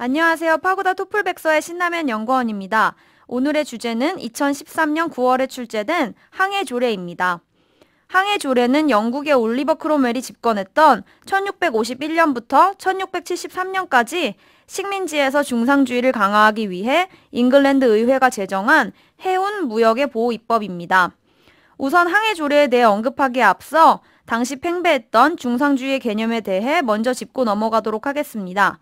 안녕하세요. 파고다 토플백서의 신라면 연구원입니다. 오늘의 주제는 2013년 9월에 출제된 항해조례입니다. 항해조례는 영국의 올리버 크롬웰이 집권했던 1651년부터 1673년까지 식민지에서 중상주의를 강화하기 위해 잉글랜드 의회가 제정한 해운 무역의 보호 입법입니다. 우선 항해조례에 대해 언급하기에 앞서 당시 팽배했던 중상주의의 개념에 대해 먼저 짚고 넘어가도록 하겠습니다.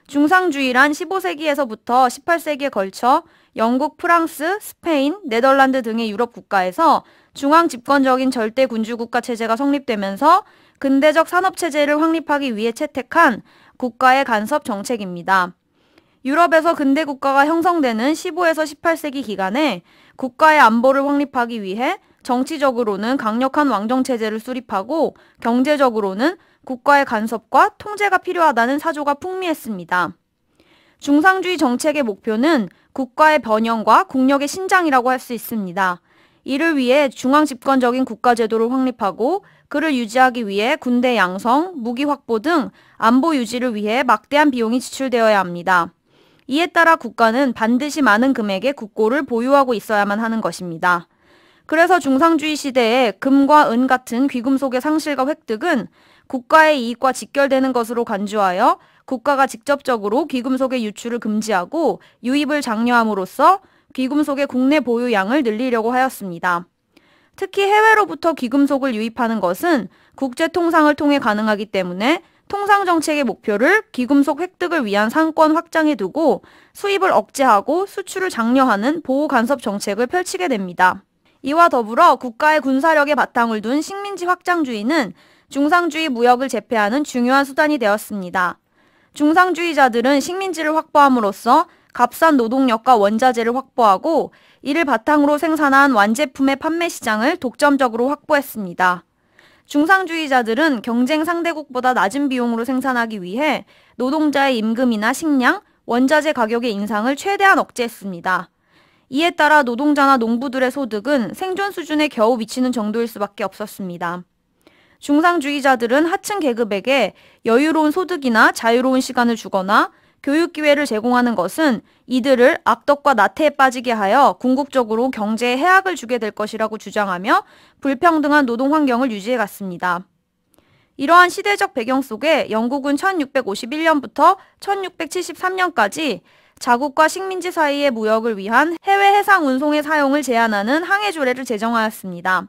중상주의란 15세기에서부터 18세기에 걸쳐 영국, 프랑스, 스페인, 네덜란드 등의 유럽 국가에서 중앙 집권적인 절대 군주국가 체제가 성립되면서 근대적 산업체제를 확립하기 위해 채택한 국가의 간섭 정책입니다. 유럽에서 근대 국가가 형성되는 15에서 18세기 기간에 국가의 안보를 확립하기 위해 정치적으로는 강력한 왕정체제를 수립하고 경제적으로는 국가의 간섭과 통제가 필요하다는 사조가 풍미했습니다. 중상주의 정책의 목표는 국가의 번영과 국력의 신장이라고 할 수 있습니다. 이를 위해 중앙집권적인 국가제도를 확립하고 그를 유지하기 위해 군대 양성, 무기 확보 등 안보 유지를 위해 막대한 비용이 지출되어야 합니다. 이에 따라 국가는 반드시 많은 금액의 국고를 보유하고 있어야만 하는 것입니다. 그래서 중상주의 시대에 금과 은 같은 귀금속의 상실과 획득은 국가의 이익과 직결되는 것으로 간주하여 국가가 직접적으로 귀금속의 유출을 금지하고 유입을 장려함으로써 귀금속의 국내 보유량을 늘리려고 하였습니다. 특히 해외로부터 귀금속을 유입하는 것은 국제 통상을 통해 가능하기 때문에 통상정책의 목표를 귀금속 획득을 위한 상권 확장에 두고 수입을 억제하고 수출을 장려하는 보호간섭 정책을 펼치게 됩니다. 이와 더불어 국가의 군사력에 바탕을 둔 식민지 확장주의는 중상주의 무역을 제패하는 중요한 수단이 되었습니다. 중상주의자들은 식민지를 확보함으로써 값싼 노동력과 원자재를 확보하고 이를 바탕으로 생산한 완제품의 판매 시장을 독점적으로 확보했습니다. 중상주의자들은 경쟁 상대국보다 낮은 비용으로 생산하기 위해 노동자의 임금이나 식량, 원자재 가격의 인상을 최대한 억제했습니다. 이에 따라 노동자나 농부들의 소득은 생존 수준에 겨우 미치는 정도일 수밖에 없었습니다. 중상주의자들은 하층 계급에게 여유로운 소득이나 자유로운 시간을 주거나 교육 기회를 제공하는 것은 이들을 악덕과 나태에 빠지게 하여 궁극적으로 경제에 해악을 주게 될 것이라고 주장하며 불평등한 노동 환경을 유지해 갔습니다. 이러한 시대적 배경 속에 영국은 1651년부터 1673년까지 자국과 식민지 사이의 무역을 위한 해외 해상 운송의 사용을 제한하는 항해조례를 제정하였습니다.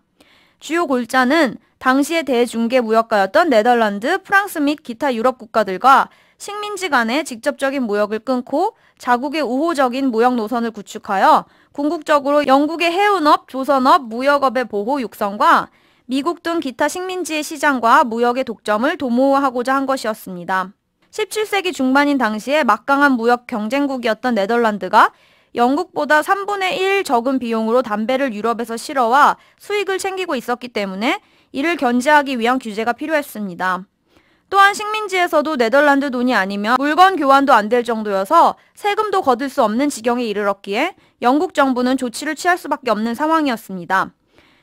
주요 골자는 당시의 대중개 무역가였던 네덜란드, 프랑스 및 기타 유럽 국가들과 식민지 간의 직접적인 무역을 끊고 자국의 우호적인 무역 노선을 구축하여 궁극적으로 영국의 해운업, 조선업, 무역업의 보호 육성과 미국 등 기타 식민지의 시장과 무역의 독점을 도모하고자 한 것이었습니다. 17세기 중반인 당시에 막강한 무역 경쟁국이었던 네덜란드가 영국보다 3분의 1 적은 비용으로 담배를 유럽에서 실어와 수익을 챙기고 있었기 때문에 이를 견제하기 위한 규제가 필요했습니다. 또한 식민지에서도 네덜란드 돈이 아니면 물건 교환도 안 될 정도여서 세금도 거둘 수 없는 지경에 이르렀기에 영국 정부는 조치를 취할 수밖에 없는 상황이었습니다.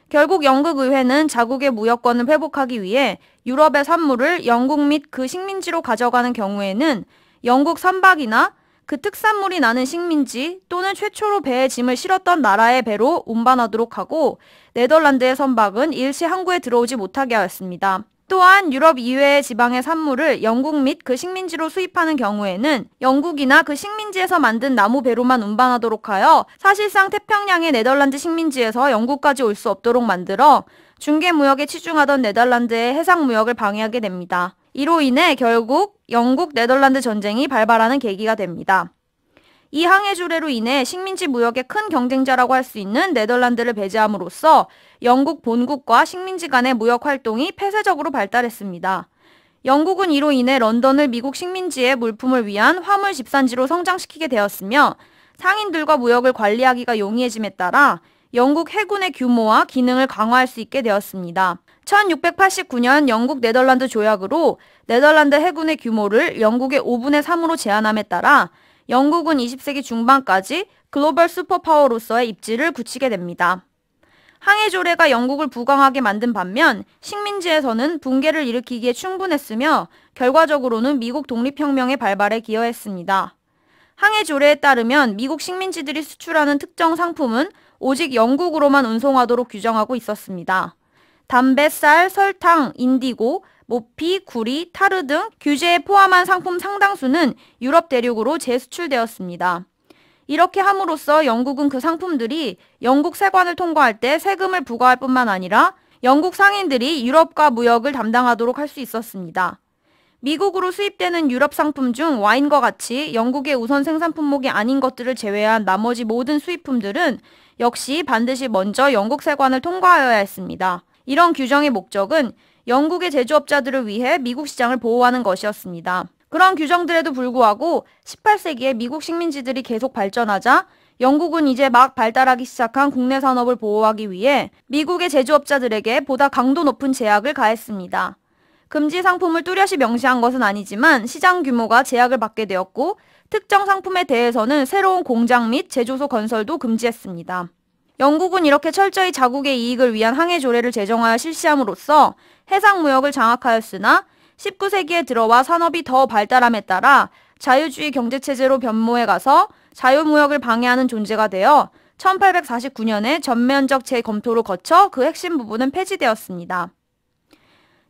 결국 영국 의회는 자국의 무역권을 회복하기 위해 유럽의 산물을 영국 및 그 식민지로 가져가는 경우에는 영국 선박이나 그 특산물이 나는 식민지 또는 최초로 배에 짐을 실었던 나라의 배로 운반하도록 하고 네덜란드의 선박은 일시 항구에 들어오지 못하게 하였습니다. 또한 유럽 이외의 지방의 산물을 영국 및 그 식민지로 수입하는 경우에는 영국이나 그 식민지에서 만든 나무 배로만 운반하도록 하여 사실상 태평양의 네덜란드 식민지에서 영국까지 올 수 없도록 만들어 중개무역에 치중하던 네덜란드의 해상무역을 방해하게 됩니다. 이로 인해 결국 영국 네덜란드 전쟁이 발발하는 계기가 됩니다. 이 항해조례로 인해 식민지 무역의 큰 경쟁자라고 할 수 있는 네덜란드를 배제함으로써 영국 본국과 식민지 간의 무역 활동이 폐쇄적으로 발달했습니다. 영국은 이로 인해 런던을 미국 식민지의 물품을 위한 화물 집산지로 성장시키게 되었으며 상인들과 무역을 관리하기가 용이해짐에 따라 영국 해군의 규모와 기능을 강화할 수 있게 되었습니다. 1689년 영국 네덜란드 조약으로 네덜란드 해군의 규모를 영국의 5분의 3으로 제한함에 따라 영국은 20세기 중반까지 글로벌 슈퍼파워로서의 입지를 굳히게 됩니다. 항해조례가 영국을 부강하게 만든 반면 식민지에서는 붕괴를 일으키기에 충분했으며 결과적으로는 미국 독립혁명의 발발에 기여했습니다. 항해 조례에 따르면 미국 식민지들이 수출하는 특정 상품은 오직 영국으로만 운송하도록 규정하고 있었습니다. 담배, 쌀, 설탕, 인디고, 모피, 구리, 타르 등 규제에 포함한 상품 상당수는 유럽 대륙으로 재수출되었습니다. 이렇게 함으로써 영국은 그 상품들이 영국 세관을 통과할 때 세금을 부과할 뿐만 아니라 영국 상인들이 유럽과 무역을 담당하도록 할 수 있었습니다. 미국으로 수입되는 유럽 상품 중 와인과 같이 영국의 우선 생산 품목이 아닌 것들을 제외한 나머지 모든 수입품들은 역시 반드시 먼저 영국 세관을 통과하여야 했습니다. 이런 규정의 목적은 영국의 제조업자들을 위해 미국 시장을 보호하는 것이었습니다. 그런 규정들에도 불구하고 18세기에 미국 식민지들이 계속 발전하자 영국은 이제 막 발달하기 시작한 국내 산업을 보호하기 위해 미국의 제조업자들에게 보다 강도 높은 제약을 가했습니다. 금지 상품을 뚜렷이 명시한 것은 아니지만 시장 규모가 제약을 받게 되었고 특정 상품에 대해서는 새로운 공장 및 제조소 건설도 금지했습니다. 영국은 이렇게 철저히 자국의 이익을 위한 항해 조례를 제정하여 실시함으로써 해상무역을 장악하였으나 19세기에 들어와 산업이 더 발달함에 따라 자유주의 경제체제로 변모해가서 자유무역을 방해하는 존재가 되어 1849년에 전면적 재검토를 거쳐 그 핵심 부분은 폐지되었습니다.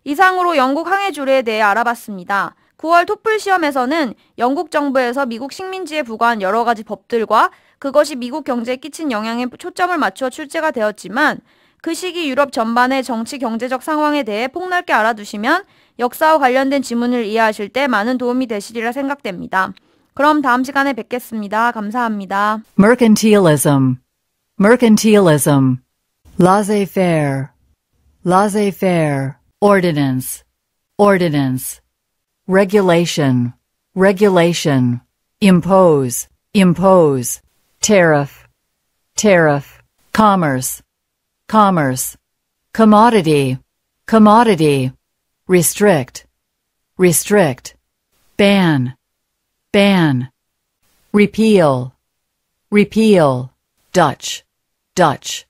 이상으로 영국 항해 조례에 대해 알아봤습니다. 9월 토플 시험에서는 영국 정부에서 미국 식민지에 부과한 여러 가지 법들과 그것이 미국 경제에 끼친 영향에 초점을 맞추어 출제가 되었지만 그 시기 유럽 전반의 정치 경제적 상황에 대해 폭넓게 알아두시면 역사와 관련된 지문을 이해하실 때 많은 도움이 되시리라 생각됩니다. 그럼 다음 시간에 뵙겠습니다. 감사합니다. Mercantilism, mercantilism, laissez-faire, laissez-faire, ordinance, ordinance, regulation, regulation, impose, impose, tariff, tariff, commerce, commerce, commodity, commodity, restrict, restrict, ban, ban, repeal, repeal, Dutch, Dutch.